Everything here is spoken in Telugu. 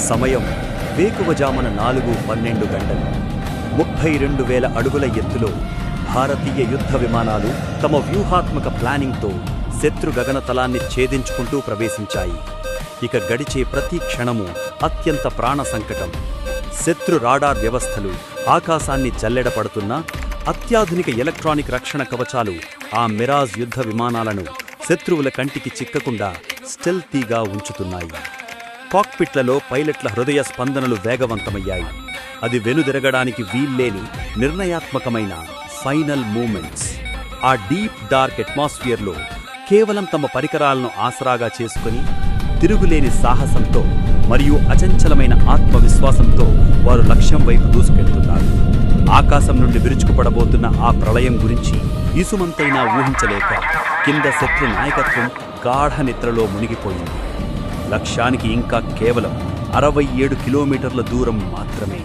సమయం వేకువజామున 4:12 గంటలు. 32,000 అడుగుల ఎత్తులో భారతీయ యుద్ధ విమానాలు తమ వ్యూహాత్మక ప్లానింగ్తో శత్రు గగనతలాన్ని ఛేదించుకుంటూ ప్రవేశించాయి. ఇక గడిచే ప్రతి క్షణము అత్యంత ప్రాణ సంకటం. శత్రు రాడార్ వ్యవస్థలు ఆకాశాన్ని జల్లెడపడుతున్నా అత్యాధునిక ఎలక్ట్రానిక్ రక్షణ కవచాలు ఆ మిరాజ్ యుద్ధ విమానాలను శత్రువుల కంటికి చిక్కకుండా స్టెల్తీగా ఉంచుతున్నాయి. కాక్పిట్లలో పైలట్ల హృదయ స్పందనలు వేగవంతమయ్యాయి. అది వెనుదిరగడానికి వీల్లేని నిర్ణయాత్మకమైన ఫైనల్ మూమెంట్స్. ఆ డీప్ డార్క్ అట్మాస్ఫియర్లో కేవలం తమ పరికరాలను ఆసరాగా చేసుకుని తిరుగులేని సాహసంతో మరియు అచంచలమైన ఆత్మవిశ్వాసంతో వారు లక్ష్యం వైపు దూసుకెళ్తున్నారు. ఆకాశం నుండి విరుచుకుపడబోతున్న ఆ ప్రళయం గురించి ఇసుమంతైనా ఊహించలేక కింద శత్రు నాయకత్వం గాఢ నిద్రలో మునిగిపోయింది. లక్ష్యానికి ఇంకా కేవలం 67 కిలోమీటర్ల దూరం మాత్రమే.